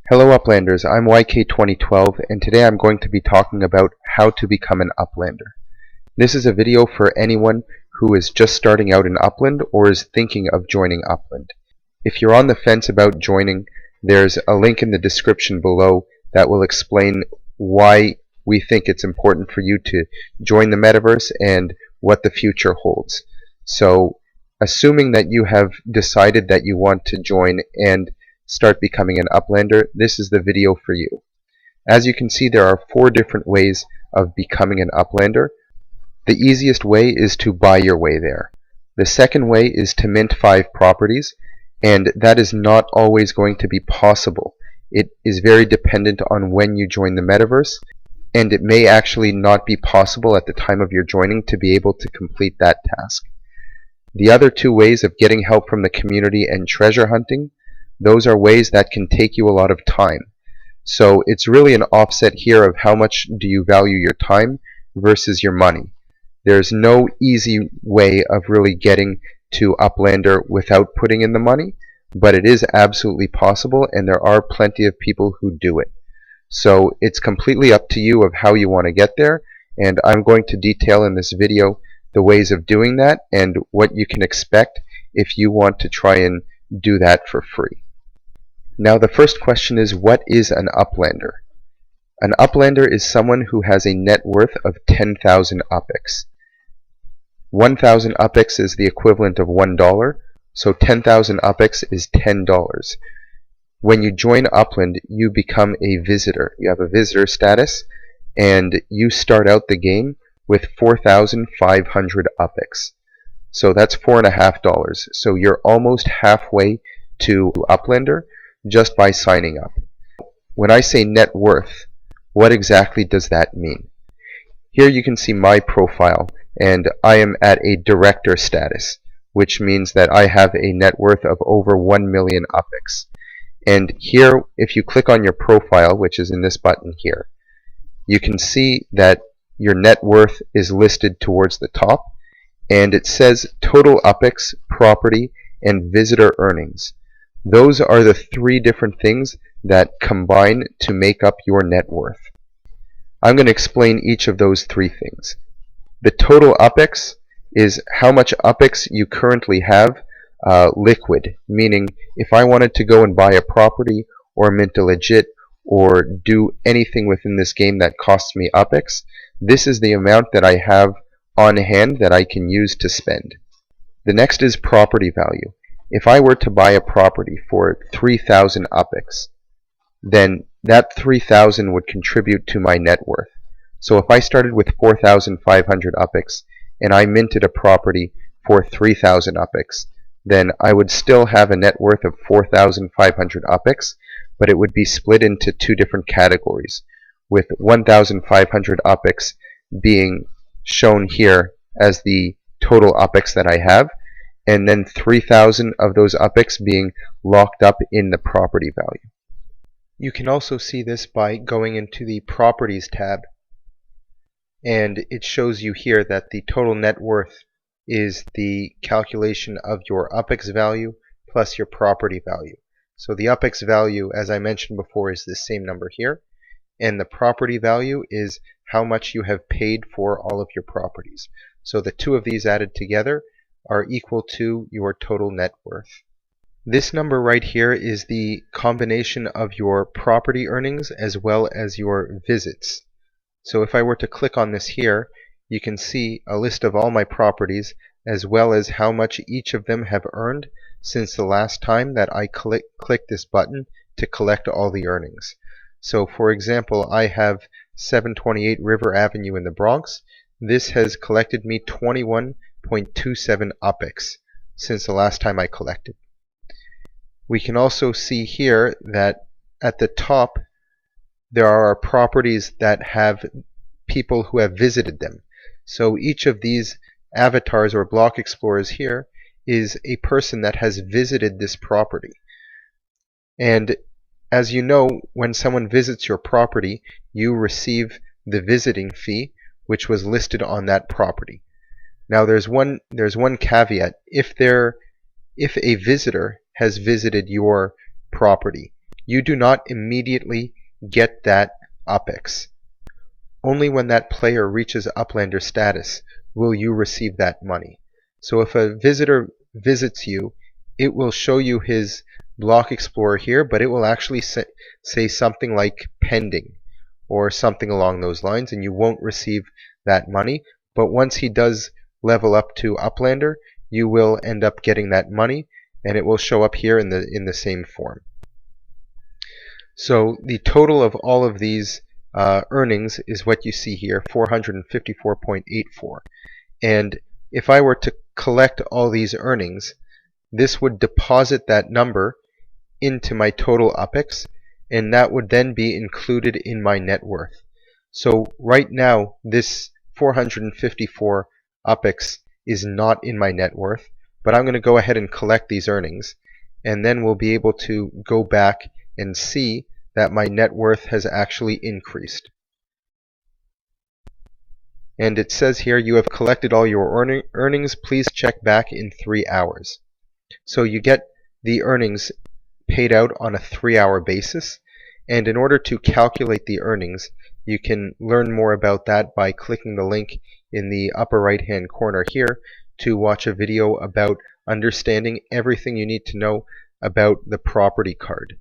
Hello Uplanders, I'm YK2012 and today I'm going to be talking about how to become an Uplander. This is a video for anyone who is just starting out in Upland or is thinking of joining Upland. If you're on the fence about joining, there's a link in the description below that will explain why we think it's important for you to join the metaverse and what the future holds. So, assuming that you have decided that you want to join and start becoming an Uplander, this is the video for you. As you can see, there are 4 different ways of becoming an Uplander. The easiest way is to buy your way there. The second way is to mint 5 properties, and that is not always going to be possible. It is very dependent on when you join the metaverse, and it may actually not be possible at the time of your joining to be able to complete that task. The other 2 ways of getting help from the community and treasure hunting, those are ways that can take you a lot of time. So it's really an offset here of how much do you value your time versus your money. There's no easy way of really getting to Uplander without putting in the money, but it is absolutely possible, and there are plenty of people who do it. So it's completely up to you of how you want to get there, and I'm going to detail in this video the ways of doing that and what you can expect if you want to try and do that for free. Now the first question is, what is an Uplander? An Uplander is someone who has a net worth of 10,000 UPX. 1,000 UPX is the equivalent of $1, so 10,000 UPX is $10. When you join Upland, you become a visitor. You have a visitor status, and you start out the game with 4,500 UPX. So that's $4.50. So you're almost halfway to Uplander just by signing up. When I say net worth, what exactly does that mean? Here you can see my profile, and I am at a director status, which means that I have a net worth of over 1 million UPX. And here, if you click on your profile, which is in this button here, you can see that your net worth is listed towards the top, and it says total UPX, property, and visitor earnings. Those are the 3 different things that combine to make up your net worth. I'm going to explain each of those 3 things. The total UPX is how much UPX you currently have liquid, meaning if I wanted to go and buy a property or mint a legit or do anything within this game that costs me UPX, this is the amount that I have on hand that I can use to spend. The next is property value. If I were to buy a property for 3,000 UPX, then that 3,000 would contribute to my net worth. So if I started with 4,500 UPX and I minted a property for 3,000 UPX, then I would still have a net worth of 4,500 UPX, but it would be split into 2 different categories, with 1,500 UPX being shown here as the total UPX that I have, and then 3,000 of those UPX being locked up in the property value. You can also see this by going into the Properties tab, and it shows you here that the total net worth is the calculation of your UPX value plus your property value. So the UPX value, as I mentioned before, is the same number here, and the property value is how much you have paid for all of your properties. So the 2 of these added together are equal to your total net worth. This number right here is the combination of your property earnings as well as your visits. So if I were to click on this here, you can see a list of all my properties as well as how much each of them have earned since the last time that I clicked this button to collect all the earnings. So for example, I have 728 River Avenue in the Bronx. This has collected me 21.27 UPX since the last time I collected. We can also see here that at the top there are properties that have people who have visited them. So each of these avatars or block explorers here is a person that has visited this property. And as you know, when someone visits your property, you receive the visiting fee, which was listed on that property. Now there's one caveat. If a visitor has visited your property you do not immediately get that UPX. Only when that player reaches Uplander status will you receive that money. So if a visitor visits you, it will show you his block explorer here, but it will actually say something like pending or something along those lines, and you won't receive that money. But once he does level up to Uplander, you will end up getting that money, and it will show up here in the same form. So the total of all of these earnings is what you see here, 454.84. And if I were to collect all these earnings, this would deposit that number into my total UPX, and that would then be included in my net worth. So right now, this 454 UPX is not in my net worth, but I'm going to go ahead and collect these earnings, and then we'll be able to go back and see that my net worth has actually increased. And it says here, you have collected all your earnings. Please check back in 3 hours. So you get the earnings paid out on a 3-hour basis. And in order to calculate the earnings, you can learn more about that by clicking the link in the upper right hand corner here to watch a video about understanding everything you need to know about the property card.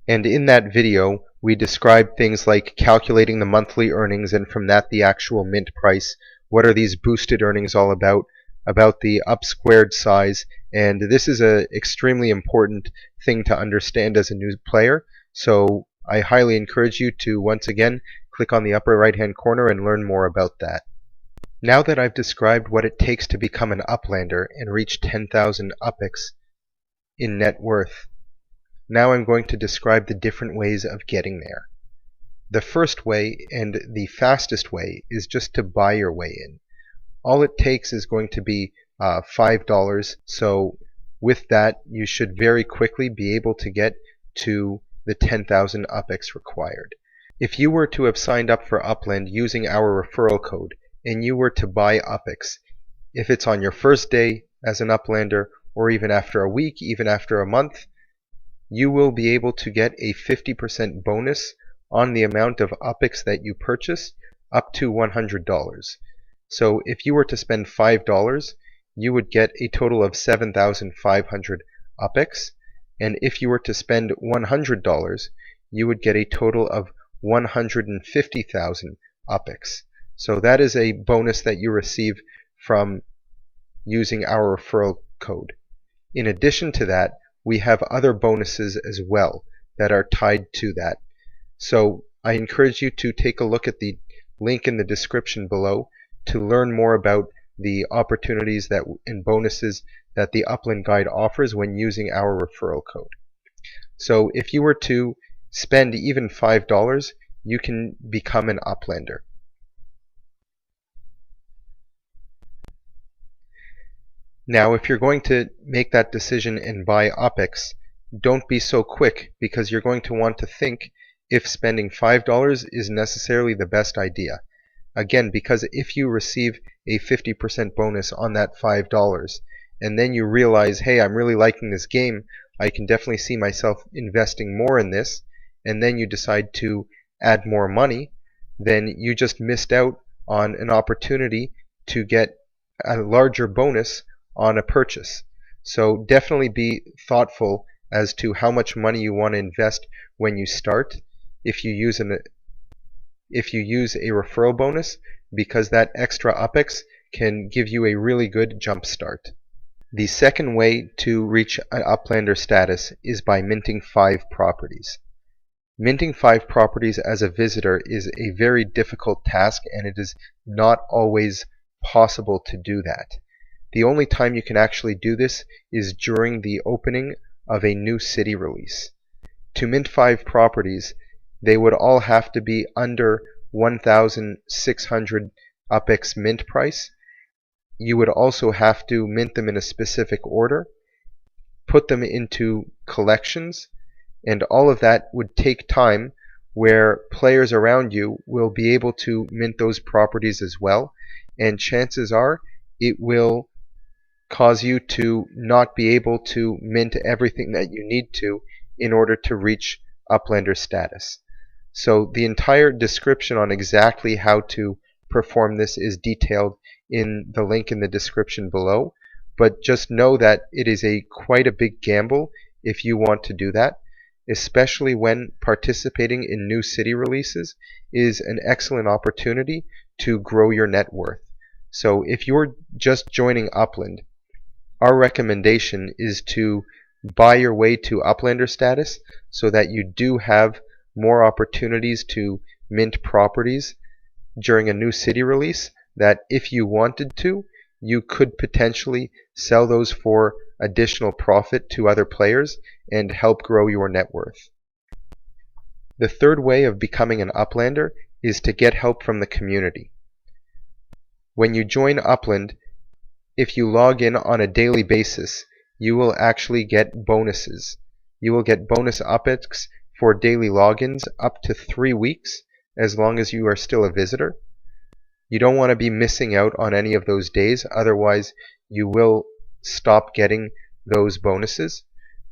And in that video, we describe things like calculating the monthly earnings, and from that the actual mint price. What are these boosted earnings all about the up squared size, and this is an extremely important thing to understand as a new player. So I highly encourage you to once again click on the upper right hand corner and learn more about that. Now that I've described what it takes to become an Uplander and reach 10,000 UPX in net worth, now I'm going to describe the different ways of getting there. The first way, and the fastest way, is just to buy your way in. All it takes is going to be $5, so with that you should very quickly be able to get to the 10,000 UPX required. If you were to have signed up for Upland using our referral code and you were to buy UPX, if it's on your first day as an Uplander, or even after a week, even after a month, you will be able to get a 50% bonus on the amount of UPX that you purchase, up to $100. So if you were to spend $5, you would get a total of 7,500 UPX, and if you were to spend $100, you would get a total of 150,000 UPX. So that is a bonus that you receive from using our referral code. In addition to that, we have other bonuses as well that are tied to that. So I encourage you to take a look at the link in the description below to learn more about the opportunities and bonuses that the Upland Guide offers when using our referral code. So if you were to spend even $5, you can become an Uplander. Now, if you're going to make that decision and buy UPX, don't be so quick, because you're going to want to think if spending $5 is necessarily the best idea. Again, because if you receive a 50% bonus on that $5 and then you realize, hey, I'm really liking this game, I can definitely see myself investing more in this, and then you decide to add more money, then you just missed out on an opportunity to get a larger bonus on a purchase. So definitely be thoughtful as to how much money you want to invest when you start if you use a referral bonus, because that extra UPX can give you a really good jump start. The second way to reach an Uplander status is by minting 5 properties. Minting 5 properties as a visitor is a very difficult task, and it is not always possible to do that. The only time you can actually do this is during the opening of a new city release. To mint 5 properties, they would all have to be under 1,600 UPX mint price. You would also have to mint them in a specific order, put them into collections, and all of that would take time, where players around you will be able to mint those properties as well, and chances are it will cause you to not be able to mint everything that you need to in order to reach Uplander Status. So the entire description on exactly how to perform this is detailed in the link in the description below, but just know that it is quite a big gamble if you want to do that, especially when participating in new city releases is an excellent opportunity to grow your net worth. So if you're just joining Upland, our recommendation is to buy your way to Uplander Status so that you do have more opportunities to mint properties during a new city release, that if you wanted to, you could potentially sell those for additional profit to other players and help grow your net worth. The third way of becoming an Uplander is to get help from the community. When you join Upland, if you log in on a daily basis, you will actually get bonuses. You will get bonus UPX for daily logins up to 3 weeks, as long as you are still a visitor. You don't want to be missing out on any of those days, otherwise you will stop getting those bonuses.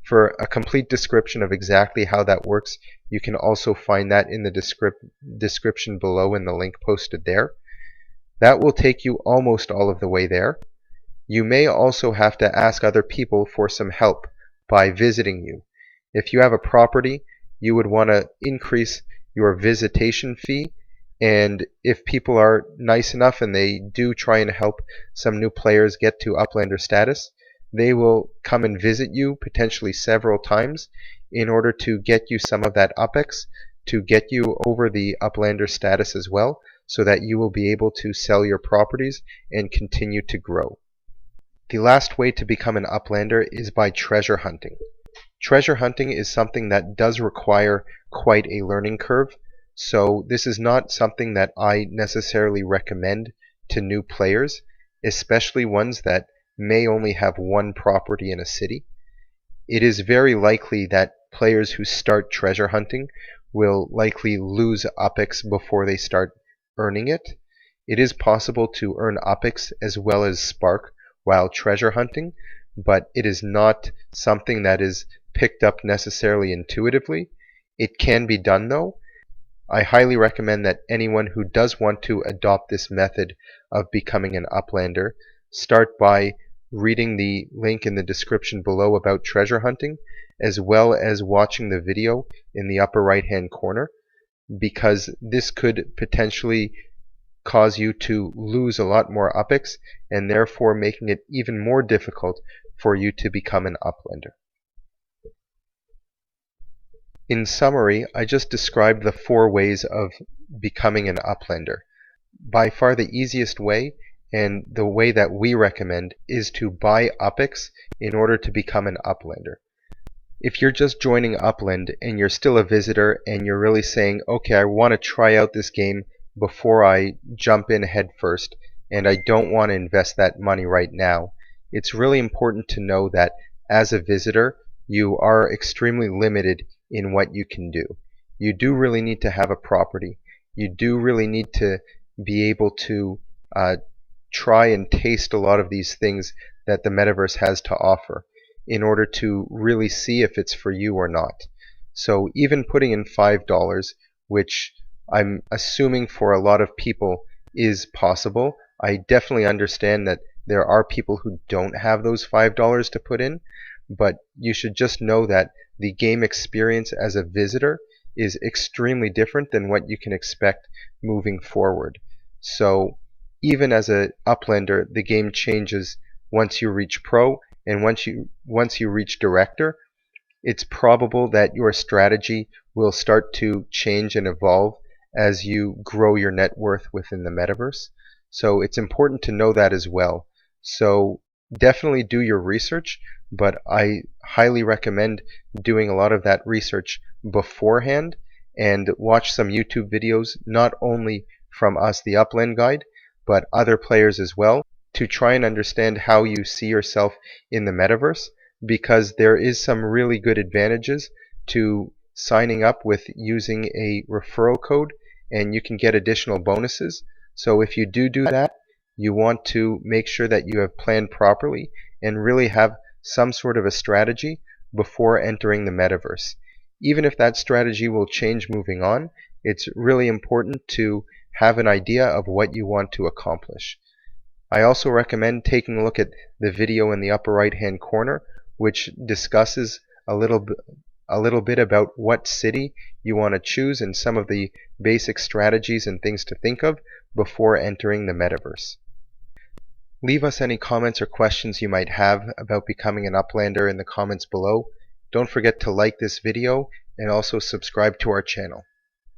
For a complete description of exactly how that works, you can also find that in the description below in the link posted there. That will take you almost all of the way there. You may also have to ask other people for some help by visiting you. If you have a property, you would want to increase your visitation fee, and if people are nice enough and they do try and help some new players get to Uplander Status, they will come and visit you potentially several times in order to get you some of that UPX, to get you over the Uplander Status as well, so that you will be able to sell your properties and continue to grow. The last way to become an Uplander is by treasure hunting. Treasure hunting is something that does require quite a learning curve, so this is not something that I necessarily recommend to new players, especially ones that may only have one property in a city. It is very likely that players who start treasure hunting will likely lose UPX before they start earning it. It is possible to earn UPX as well as Spark while treasure hunting, but it is not something that is picked up necessarily intuitively. It can be done though. I highly recommend that anyone who does want to adopt this method of becoming an Uplander start by reading the link in the description below about treasure hunting, as well as watching the video in the upper right hand corner, because this could potentially cause you to lose a lot more UPX, and therefore making it even more difficult for you to become an Uplander. In summary, I just described the 4 ways of becoming an Uplander. By far the easiest way, and the way that we recommend, is to buy UPX in order to become an Uplander. If you're just joining Upland and you're still a visitor and you're really saying, okay, I want to try out this game before I jump in head first, and I don't want to invest that money right now, it's really important to know that as a visitor, you are extremely limited in what you can do. You do really need to have a property. You do really need to be able to try and taste a lot of these things that the metaverse has to offer in order to really see if it's for you or not. So even putting in $5, which I'm assuming for a lot of people is possible, I definitely understand that there are people who don't have those $5 to put in, but you should just know that the game experience as a visitor is extremely different than what you can expect moving forward. So even as an Uplander, the game changes once you reach Pro, and once you reach Director, it's probable that your strategy will start to change and evolve as you grow your net worth within the metaverse. So it's important to know that as well. So definitely do your research, but I highly recommend doing a lot of that research beforehand, and watch some YouTube videos, not only from us, the Upland Guide, but other players as well, to try and understand how you see yourself in the metaverse, because there is some really good advantages to signing up with using a referral code, and you can get additional bonuses. So if you do that, you want to make sure that you have planned properly and really have some sort of a strategy before entering the metaverse. Even if that strategy will change moving on, it's really important to have an idea of what you want to accomplish. I also recommend taking a look at the video in the upper right hand corner, which discusses a little bit about what city you want to choose and some of the basic strategies and things to think of before entering the metaverse. Leave us any comments or questions you might have about becoming an Uplander in the comments below. Don't forget to like this video and also subscribe to our channel.